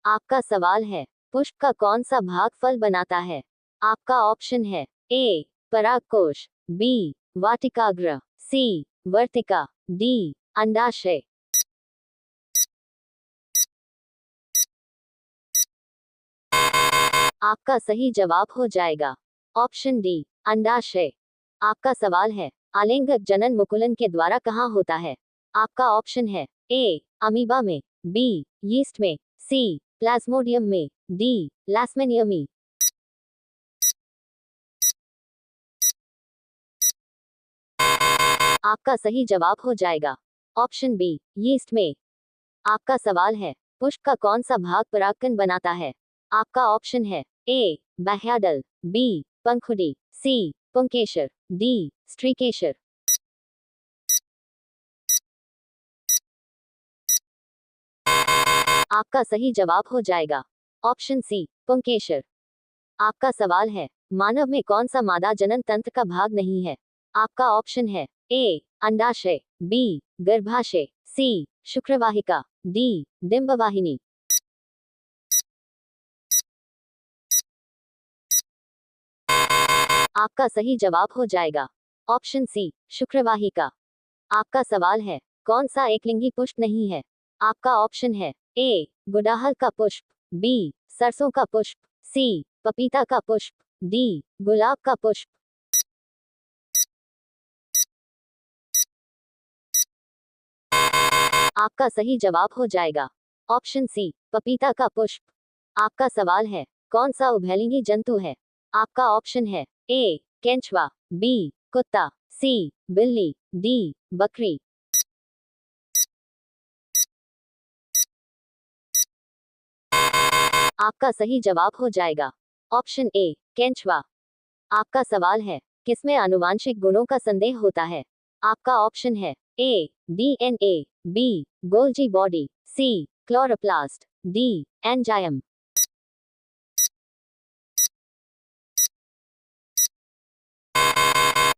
आपका सवाल है, पुष्प का कौन सा भाग फल बनाता है? आपका ऑप्शन है ए परागकोश, बी वाटिकाग्र, सी वर्तिका, डी अंडाशय। आपका सही जवाब हो जाएगा ऑप्शन डी अंडाशय। आपका सवाल है, आलिंगक जनन मुकुलन के द्वारा कहाँ होता है? आपका ऑप्शन है ए अमीबा में, बी यीस्ट में, सी प्लाज्मोडियम में, डी लैस्मेनियमी। आपका सही जवाब हो जाएगा ऑप्शन बी यीस्ट में। आपका सवाल है, पुष्प का कौन सा भाग परागकण बनाता है? आपका ऑप्शन है ए बाह्यदल, बी पंखुड़ी, सी पुंकेसर, डी स्ट्रीकेसर। आपका सही जवाब हो जाएगा ऑप्शन सी पुंकेसर। आपका सवाल है, मानव में कौन सा मादा जनन तंत्र का भाग नहीं है? आपका ऑप्शन है ए अंडाशय, बी गर्भाशय, सी शुक्रवाहिका, डी डिंबवाहिनी। आपका सही जवाब हो जाएगा ऑप्शन सी शुक्रवाहिका। आपका सवाल है, कौन सा एकलिंगी पुष्प नहीं है? आपका ऑप्शन है ए गुड़हल का पुष्प, बी सरसों का पुष्प, सी पपीता का पुष्प, डी गुलाब का पुष्प। आपका सही जवाब हो जाएगा ऑप्शन सी पपीता का पुष्प। आपका सवाल है, कौन सा उभयलिंगी जंतु है? आपका ऑप्शन है ए केंचुआ, बी कुत्ता, सी बिल्ली, डी बकरी। आपका सही जवाब हो जाएगा ऑप्शन ए केंचुआ। आपका सवाल है, किसमें आनुवांशिक गुणों का संदेह होता है? आपका ऑप्शन है ए डीएनए, बी गोल्जी बॉडी, सी क्लोरोप्लास्ट, डी एंजाइम।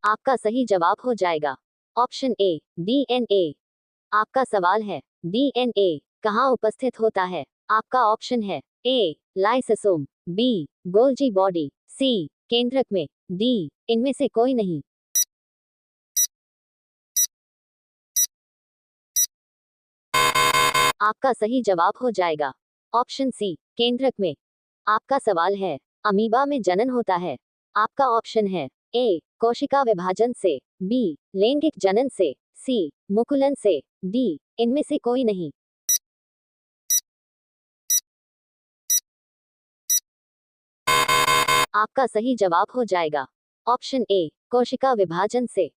आपका सही जवाब हो जाएगा ऑप्शन ए डीएनए। आपका सवाल है, डीएनए कहाँ उपस्थित होता है? आपका ऑप्शन है ए लाइसोसोम, बी गोल्जी बॉडी, सी केंद्रक में, डी इनमें से कोई नहीं। आपका सही जवाब हो जाएगा ऑप्शन सी केंद्रक में। आपका सवाल है, अमीबा में जनन होता है? आपका ऑप्शन है ए कोशिका विभाजन से, बी लैंगिक जनन से, सी मुकुलन से, डी इनमें से कोई नहीं। आपका सही जवाब हो जाएगा ऑप्शन ए कोशिका विभाजन से।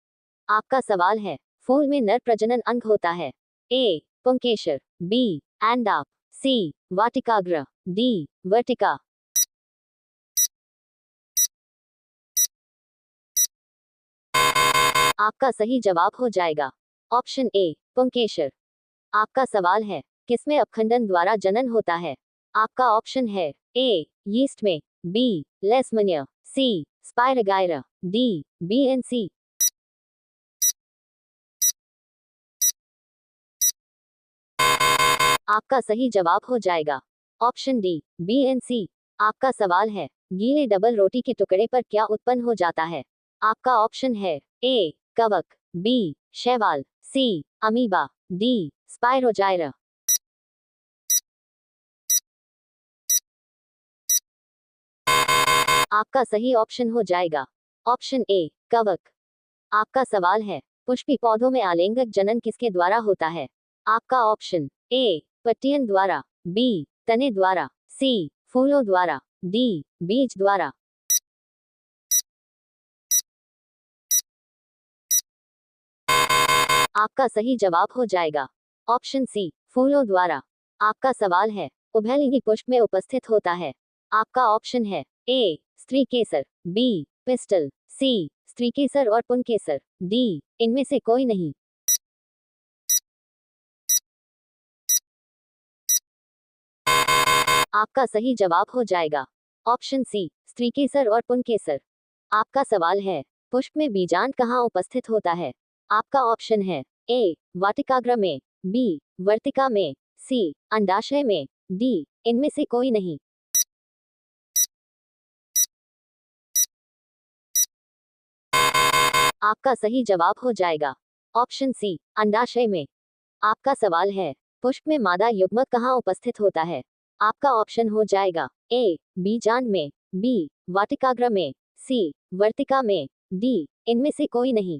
आपका सवाल है, फूल में नर प्रजनन अंग होता है? ए पुंकेसर, बी एंडाप, सी वाटिकाग्र, डी वर्टिका। आपका सही जवाब हो जाएगा ऑप्शन ए पुंकेसर। आपका सवाल है, किसमें अपखंडन द्वारा जनन होता है? आपका ऑप्शन है ए यीस्ट में, बी लेस्मनिया, सी स्पाइरगाइरा, डी बीएनसी। आपका सही जवाब हो जाएगा ऑप्शन डी बीएनसी। आपका सवाल है, गीले डबल रोटी के टुकड़े पर क्या उत्पन्न हो जाता है? आपका ऑप्शन है ए कवक, बी शैवाल, सी अमीबा, डी स्पाइरोजाइरा। आपका सही ऑप्शन हो जाएगा ऑप्शन ए कवक। आपका सवाल है, पुष्पी पौधों में आलिंगक जनन किसके द्वारा होता है? आपका ऑप्शन ए पट्टियन द्वारा, बी तने द्वारा, सी फूलों द्वारा, डी बीज द्वारा। आपका सही जवाब हो जाएगा ऑप्शन सी फूलों द्वारा। आपका सवाल है, उभयलिंगी पुष्प में उपस्थित होता है? आपका ऑप्शन है ए स्त्रीकेसर, बी पिस्टल, सी स्त्रीकेसर और पुंकेसर, डी इनमें से कोई नहीं। आपका सही जवाब हो जाएगा ऑप्शन सी स्त्रीकेसर और पुंकेसर। आपका सवाल है, पुष्प में बीजांड कहाँ उपस्थित होता है? आपका ऑप्शन है ए वाटिकाग्र में, बी वर्तिका में, सी अंडाशय में, डी इनमें से कोई नहीं। आपका सही जवाब हो जाएगा ऑप्शन सी, अंडाशय में। आपका सवाल है, पुष्प में मादा युग्मक कहाँ उपस्थित होता है? आपका ऑप्शन हो जाएगा ए, बीजांड में, बी, वाटिकाग्र में, सी, वर्तिका में, डी, इनमें से कोई नहीं।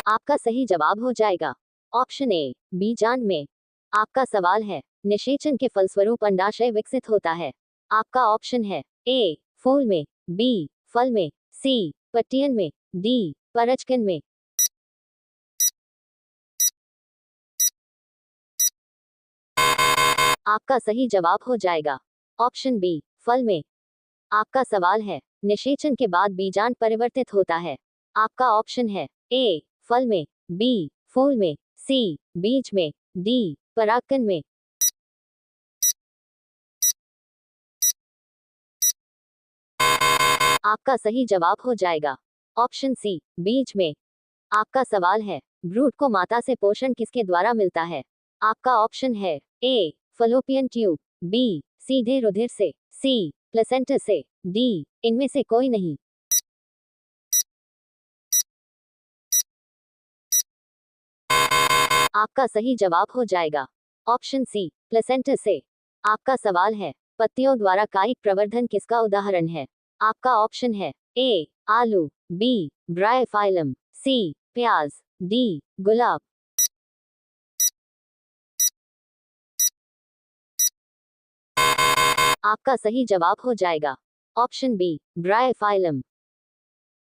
आपका सही जवाब हो जाएगा ऑप्शन ए, बीजांड में। आपका सवाल है, निषेचन के फलस्वरूप अंडाशय विकसित होता है। आपका ऑप्शन है ए, फूल में, बी, फल में, सी, पट्टियन में, डी, परजकन में। आपका सही जवाब हो जाएगा ऑप्शन बी, फल में। आपका सवाल है, निषेचन के बाद बीजांड परिवर्तित होता है। आपका ऑप्शन है ए, फल में, बी, फूल में, सी, बीज में, डी, परागकण में। आपका सही जवाब हो जाएगा ऑप्शन सी, बीज में। आपका सवाल है, ब्रूड को माता से पोषण किसके द्वारा मिलता है? आपका ऑप्शन है ए, फलोपियन ट्यूब, बी, सीधे रुधिर से, सी, प्लेसेंटा से, डी, इनमें से कोई नहीं। आपका सही जवाब हो जाएगा ऑप्शन सी, प्लेसेंटा से। आपका सवाल है, पत्तियों द्वारा कायिक प्रवर्धन किसका उदाहरण है? आपका ऑप्शन है ए, आलू, बी, ब्रायोफाइलम, सी, प्याज, डी, गुलाब। आपका सही जवाब हो जाएगा ऑप्शन बी, ब्रायोफाइलम।